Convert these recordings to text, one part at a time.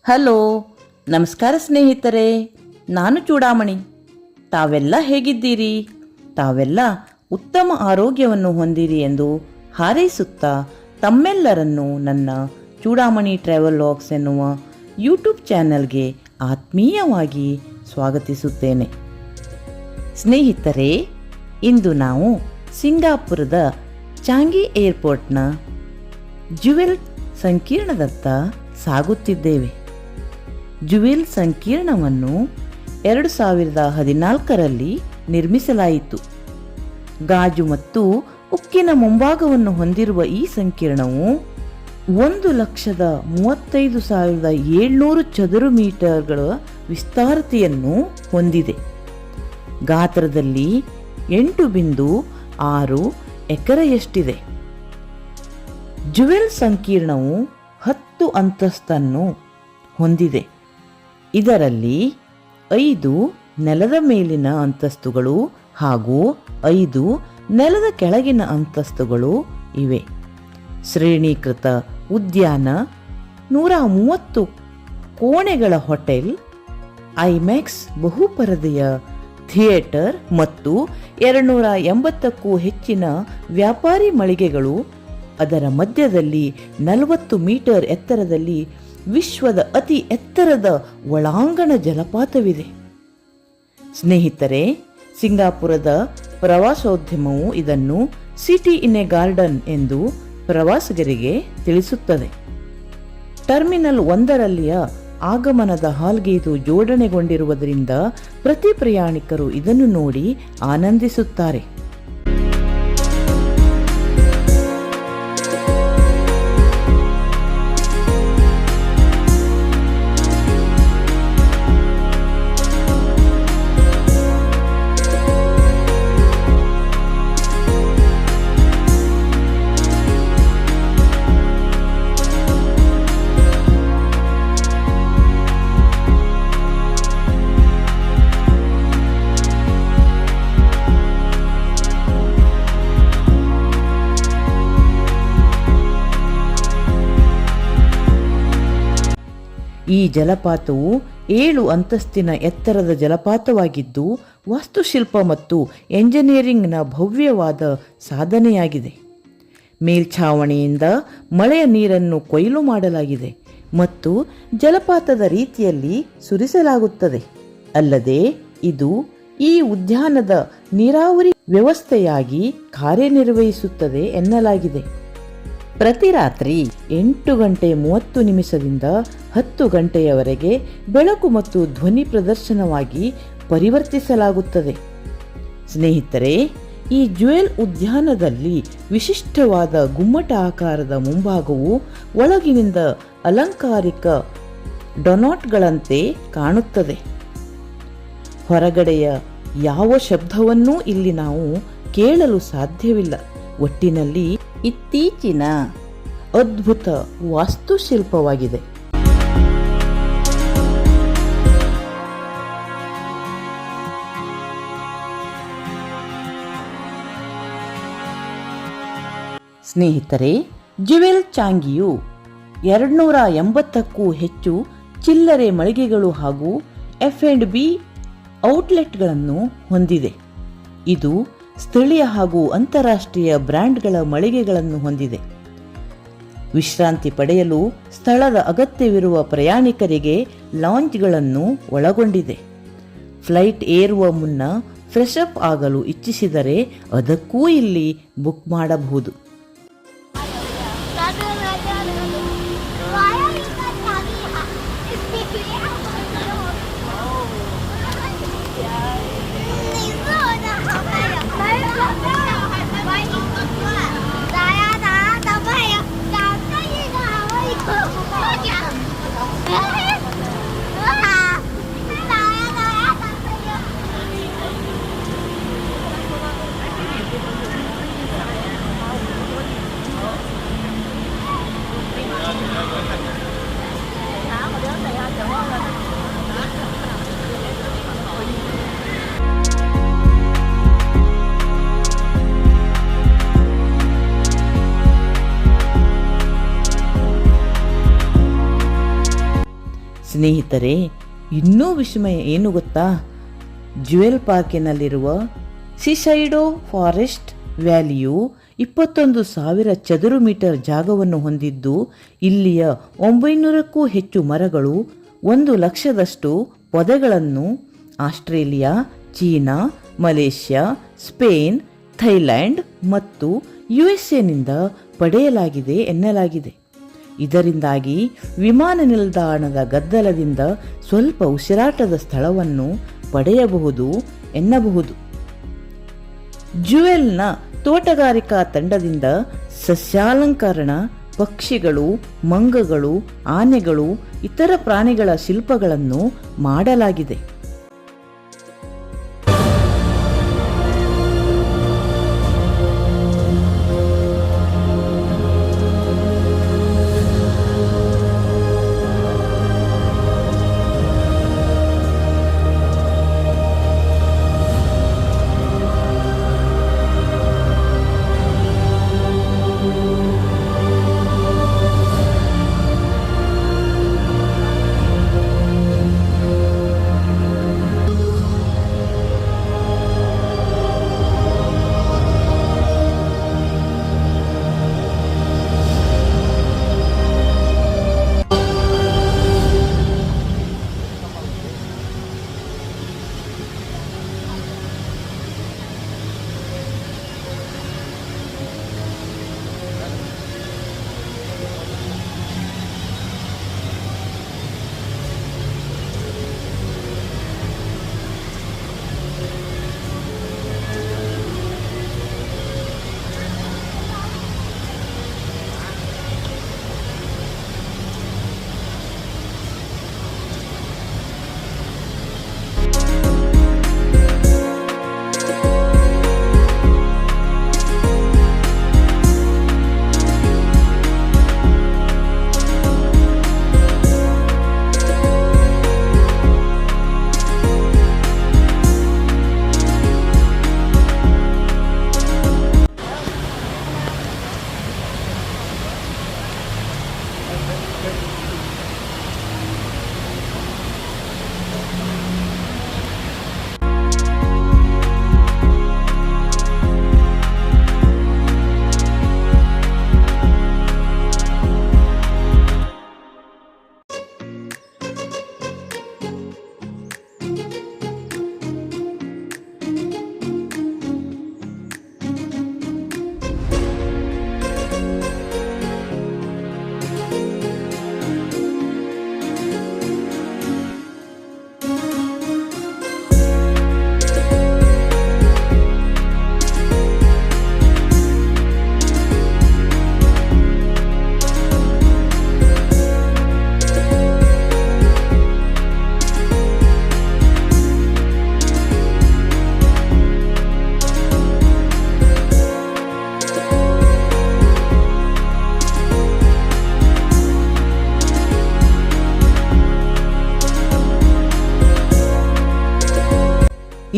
Hello, ನಮಸ್ಕಾರ ಸ್ನೇಹಿತರೆ. ನಾನು ಚೂಡಾಮಣಿ. ತಾವೆಲ್ಲ ಹೇಗಿದ್ದೀರಿ? ತಾವೆಲ್ಲ ಉತ್ತಮ ಆರೋಗ್ಯವನ್ನು ಹೊಂದಿರಿ ಎಂದು ಹಾರೈಸುತ್ತಾ ತಮ್ಮೆಲ್ಲರನ್ನು ನನ್ನ ಚೂಡಾಮಣಿ ಟ್ರಾವೆಲ್ ಲಾಗ್ಸ್ ಎನ್ನುವ ಯೂಟ್ಯೂಬ್ ಚಾನೆಲ್ಗೆ ಆತ್ಮೀಯವಾಗಿ ಸ್ವಾಗತಿಸುತ್ತೇನೆ. ಸ್ನೇಹಿತರೆ, ಇಂದು ನಾವು ಸಿಂಗಾಪುರದ ಚಾಂಗಿ ಏರ್ಪೋರ್ಟ್ನ ಜುವೆಲ್ ಸಂಕೀರ್ಣದತ್ತ ಸಾಗುತ್ತಿದ್ದೇವೆ. ಜುವೆಲ್ ಸಂಕೀರ್ಣವನ್ನು 2014ರಲ್ಲಿ ನಿರ್ಮಿಸಲಾಯಿತು. ಗಾಜು ಮತ್ತು ಉಕ್ಕಿನ ಮುಂಭಾಗವನ್ನು ಹೊಂದಿರುವ ಈ ಸಂಕೀರ್ಣವು 1,35,700 ಚದುರು ಮೀಟರ್ಗಳ ವಿಸ್ತಾರತೆಯನ್ನು ಹೊಂದಿದೆ. ಗಾತ್ರದಲ್ಲಿ 8.6 ಎಕರೆಯಷ್ಟಿದೆ. ಜುವೆಲ್ ಸಂಕೀರ್ಣವು 10 ಅಂತಸ್ತನ್ನು ಹೊಂದಿದೆ. ಇದರಲ್ಲಿ 5 ನೆಲದ ಮೇಲಿನ ಅಂತಸ್ತುಗಳು ಹಾಗೂ 5 ನೆಲದ ಕೆಳಗಿನ ಅಂತಸ್ತುಗಳು ಇವೆ. ಶ್ರೇಣೀಕೃತ ಉದ್ಯಾನ, 130 ಕೋಣೆಗಳ ಹೋಟೆಲ್, ಐಮ್ಯಾಕ್ಸ್ ಬಹುಪರದೆಯ ಥಿಯೇಟರ್ ಮತ್ತು 280ಕ್ಕೂ ಹೆಚ್ಚಿನ ವ್ಯಾಪಾರಿ ಮಳಿಗೆಗಳು, ಅದರ ಮಧ್ಯದಲ್ಲಿ 40 ಮೀಟರ್ ಎತ್ತರದಲ್ಲಿ ವಿಶ್ವದ ಅತಿ ಎತ್ತರದ ಒಳಾಂಗಣ ಜಲಪಾತವಿದೆ. ಸ್ನೇಹಿತರೆ, ಸಿಂಗಾಪುರದ ಪ್ರವಾಸೋದ್ಯಮವು ಇದನ್ನು ಸಿಟಿ ಇನ್ ಎ ಗಾರ್ಡನ್ ಎಂದು ಪ್ರವಾಸಿಗರಿಗೆ ತಿಳಿಸುತ್ತದೆ. ಟರ್ಮಿನಲ್ 1ರಲ್ಲಿಯ ಆಗಮನದ ಹಾಲ್ಗೆ ಇದು ಜೋಡಣೆಗೊಂಡಿರುವುದರಿಂದ ಪ್ರತಿ ಪ್ರಯಾಣಿಕರು ಇದನ್ನು ನೋಡಿ ಆನಂದಿಸುತ್ತಾರೆ. ಈ ಜಲಪಾತವು 7 ಅಂತಸ್ತಿನ ಎತ್ತರದ ಜಲಪಾತವಾಗಿದ್ದು, ವಾಸ್ತುಶಿಲ್ಪ ಮತ್ತು ಎಂಜಿನಿಯರಿಂಗ್ನ ಭವ್ಯವಾದ ಸಾಧನೆಯಾಗಿದೆ. ಮೇಲ್ಛಾವಣಿಯಿಂದ ಮಳೆಯ ನೀರನ್ನು ಕೊಯ್ಲು ಮಾಡಲಾಗಿದೆ ಮತ್ತು ಜಲಪಾತದ ರೀತಿಯಲ್ಲಿ ಸುರಿಸಲಾಗುತ್ತದೆ. ಅಲ್ಲದೆ ಇದು ಈ ಉದ್ಯಾನದ ನೀರಾವರಿ ವ್ಯವಸ್ಥೆಯಾಗಿ ಕಾರ್ಯನಿರ್ವಹಿಸುತ್ತದೆ ಎನ್ನಲಾಗಿದೆ. ಪ್ರತಿ ರಾತ್ರಿ 8:30 10 ಗಂಟೆಯವರೆಗೆ ಬೆಳಕು ಮತ್ತು ಧ್ವನಿ ಪ್ರದರ್ಶನವಾಗಿ ಪರಿವರ್ತಿಸಲಾಗುತ್ತದೆ. ಸ್ನೇಹಿತರೆ, ಈ ಜುವೆಲ್ ಉದ್ಯಾನದಲ್ಲಿ ವಿಶಿಷ್ಟವಾದ ಗುಮ್ಮಟ ಆಕಾರದ ಮುಂಭಾಗವು ಒಳಗಿನಿಂದ ಅಲಂಕಾರಿಕ ಡೊನಾಟ್ಗಳಂತೆ ಕಾಣುತ್ತದೆ. ಹೊರಗಡೆಯ ಯಾವ ಶಬ್ದವನ್ನೂ ಇಲ್ಲಿ ನಾವು ಕೇಳಲು ಸಾಧ್ಯವಿಲ್ಲ. ಒಟ್ಟಿನಲ್ಲಿ ಇತ್ತೀಚಿನ ಅದ್ಭುತ ವಾಸ್ತುಶಿಲ್ಪವಾಗಿದೆ. ಸ್ನೇಹಿತರೆ, ಜುವೆಲ್ ಚಾಂಗಿಯು 280ಕ್ಕೂ ಹೆಚ್ಚು ಚಿಲ್ಲರೆ ಮಳಿಗೆಗಳು ಹಾಗೂ F&B ಔಟ್ಲೆಟ್ಗಳನ್ನು ಹೊಂದಿದೆ. ಇದು ಸ್ಥಳೀಯ ಹಾಗೂ ಅಂತಾರಾಷ್ಟ್ರೀಯ ಬ್ರ್ಯಾಂಡ್ಗಳ ಮಳಿಗೆಗಳನ್ನು ಹೊಂದಿದೆ. ವಿಶ್ರಾಂತಿ ಪಡೆಯಲು ಸ್ಥಳದ ಅಗತ್ಯವಿರುವ ಪ್ರಯಾಣಿಕರಿಗೆ ಲಾಂಜ್ಗಳನ್ನು ಒಳಗೊಂಡಿದೆ. ಫ್ಲೈಟ್ ಏರುವ ಮುನ್ನ ಫ್ರೆಶ್ ಅಪ್ ಆಗಲು ಇಚ್ಛಿಸಿದರೆ ಅದಕ್ಕೂ ಇಲ್ಲಿ ಬುಕ್ ಮಾಡಬಹುದು. ಸ್ನೇಹಿತರೆ, ಇನ್ನೂ ವಿಸ್ಮಯ ಏನು ಗೊತ್ತಾ? ಜ್ಯುವೆಲ್ ಪಾರ್ಕಿನಲ್ಲಿರುವ ಸಿಸೈಡೋ ಫಾರೆಸ್ಟ್ ವ್ಯಾಲಿಯು 21,000 ಚದುರು ಮೀಟರ್ ಜಾಗವನ್ನು ಹೊಂದಿದ್ದು, ಇಲ್ಲಿಯ 900ಕ್ಕೂ ಹೆಚ್ಚು ಮರಗಳು, 1 ಲಕ್ಷದಷ್ಟು ಪೊದೆಗಳನ್ನು Australia, China, Malaysia, Spain, Thailand ಮತ್ತು USA ಪಡೆಯಲಾಗಿದೆ ಎನ್ನಲಾಗಿದೆ. ಇದರಿಂದಾಗಿ ವಿಮಾನ ನಿಲ್ದಾಣದ ಗದ್ದಲದಿಂದ ಸ್ವಲ್ಪ ಉಸಿರಾಟದ ಸ್ಥಳವನ್ನು ಪಡೆಯಬಹುದು ಎನ್ನಬಹುದು. ಜ್ಯುವೆಲ್ನ ತೋಟಗಾರಿಕಾ ತಂಡದಿಂದ ಸಸ್ಯಾಲಂಕರಣ, ಪಕ್ಷಿಗಳು, ಮಂಗಗಳು, ಆನೆಗಳು, ಇತರ ಪ್ರಾಣಿಗಳ ಶಿಲ್ಪಗಳನ್ನು ಮಾಡಲಾಗಿದೆ.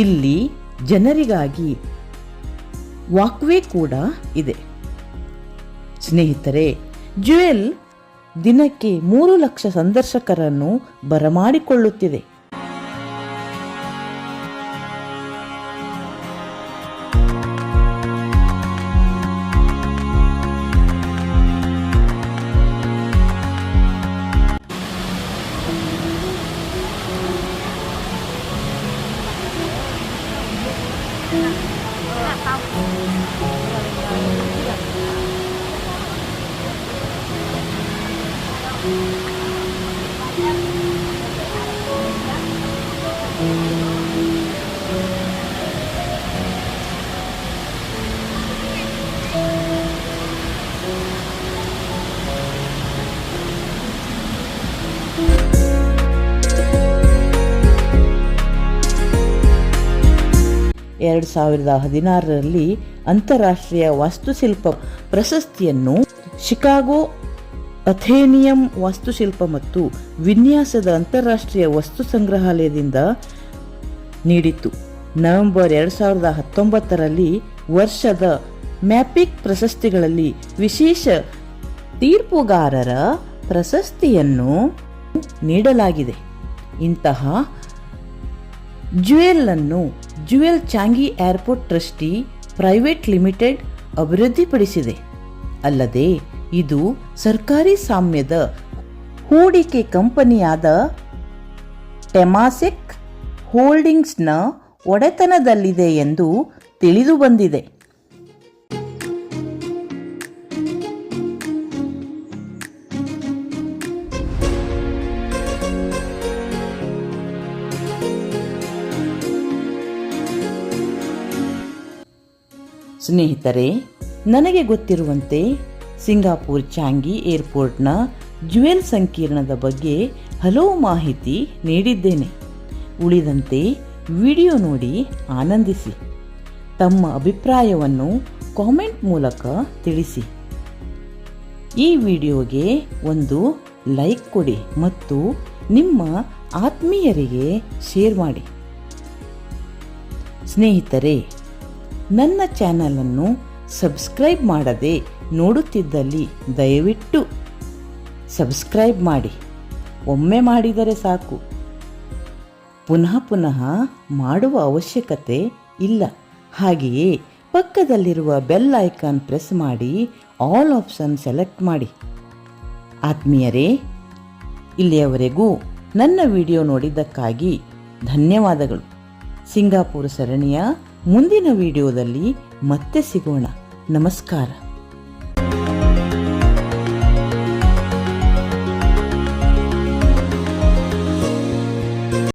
ಇಲ್ಲಿ ಜನರಿಗಾಗಿ ವಾಕ್ವೇ ಕೂಡ ಇದೆ. ಸ್ನೇಹಿತರೆ, ಜ್ಯುವೆಲ್ ದಿನಕ್ಕೆ 3 ಲಕ್ಷ ಸಂದರ್ಶಕರನ್ನು ಬರಮಾಡಿಕೊಳ್ಳುತ್ತಿದೆ. ಎರಡು 2016ರಲ್ಲಿ ಅಂತಾರಾಷ್ಟ್ರೀಯ ವಾಸ್ತುಶಿಲ್ಪ ಪ್ರಶಸ್ತಿಯನ್ನು ಶಿಕಾಗೋ ಅಥೇನಿಯಂ ವಾಸ್ತುಶಿಲ್ಪ ಮತ್ತು ವಿನ್ಯಾಸದ ಅಂತಾರಾಷ್ಟ್ರೀಯ ವಸ್ತು ಸಂಗ್ರಹಾಲಯದಿಂದ ನೀಡಿತು. ನವೆಂಬರ್ 2019ರಲ್ಲಿ ವರ್ಷದ ಮ್ಯಾಪಿಕ್ ಪ್ರಶಸ್ತಿಗಳಲ್ಲಿ ವಿಶೇಷ ತೀರ್ಪುಗಾರರ ಪ್ರಶಸ್ತಿಯನ್ನು ನೀಡಲಾಗಿದೆ. ಇಂತಹ ಜ್ಯುವೆಲ್ ಅನ್ನು jewel ಚಾಂಗಿ airport trustee private limited ಅಭಿವೃದ್ಧಿಪಡಿಸಿದೆ. ಅಲ್ಲದೆ ಇದು ಸರ್ಕಾರಿ ಸ್ವಾಮ್ಯದ ಹೂಡಿಕೆ ಕಂಪನಿಯಾದ ಟೆಮಾಸೆಕ್ ಹೋಲ್ಡಿಂಗ್ಸ್ನ ಒಡೆತನದಲ್ಲಿದೆ ಎಂದು ತಿಳಿದು ಬಂದಿದೆ. ಸ್ನೇಹಿತರೆ, ನನಗೆ ಗೊತ್ತಿರುವಂತೆ ಸಿಂಗಾಪುರ್ ಚಾಂಗಿ ಏರ್ಪೋರ್ಟ್ನ ಜ್ಯುವೆಲ್ ಸಂಕೀರ್ಣದ ಬಗ್ಗೆ ಹಲವು ಮಾಹಿತಿ ನೀಡಿದ್ದೇನೆ. ಉಳಿದಂತೆ ವಿಡಿಯೋ ನೋಡಿ ಆನಂದಿಸಿ. ತಮ್ಮ ಅಭಿಪ್ರಾಯವನ್ನು ಕಾಮೆಂಟ್ ಮೂಲಕ ತಿಳಿಸಿ. ಈ ವಿಡಿಯೋಗೆ ಒಂದು ಲೈಕ್ ಕೊಡಿ ಮತ್ತು ನಿಮ್ಮ ಆತ್ಮೀಯರಿಗೆ ಶೇರ್ ಮಾಡಿ. ಸ್ನೇಹಿತರೆ, ನನ್ನ ಚಾನಲನ್ನು ಸಬ್ಸ್ಕ್ರೈಬ್ ಮಾಡದೆ ನೋಡುತ್ತಿದ್ದಲ್ಲಿ ದಯವಿಟ್ಟು ಸಬ್ಸ್ಕ್ರೈಬ್ ಮಾಡಿ. ಒಮ್ಮೆ ಮಾಡಿದರೆ ಸಾಕು, ಪುನಃ ಪುನಃ ಮಾಡುವ ಅವಶ್ಯಕತೆ ಇಲ್ಲ. ಹಾಗೆಯೇ ಪಕ್ಕದಲ್ಲಿರುವ ಬೆಲ್ ಐಕಾನ್ ಪ್ರೆಸ್ ಮಾಡಿ ಆಲ್ ಆಪ್ಷನ್ ಸೆಲೆಕ್ಟ್ ಮಾಡಿ. ಆತ್ಮೀಯರೇ, ಇಲ್ಲಿಯವರೆಗೂ ನನ್ನ ವಿಡಿಯೋ ನೋಡಿದ್ದಕ್ಕಾಗಿ ಧನ್ಯವಾದಗಳು. ಸಿಂಗಾಪುರ್ ಸರಣಿಯ ಮುಂದಿನ ವಿಡಿಯೋದಲ್ಲಿ ಮತ್ತೆ ಸಿಗೋಣ. ನಮಸ್ಕಾರ.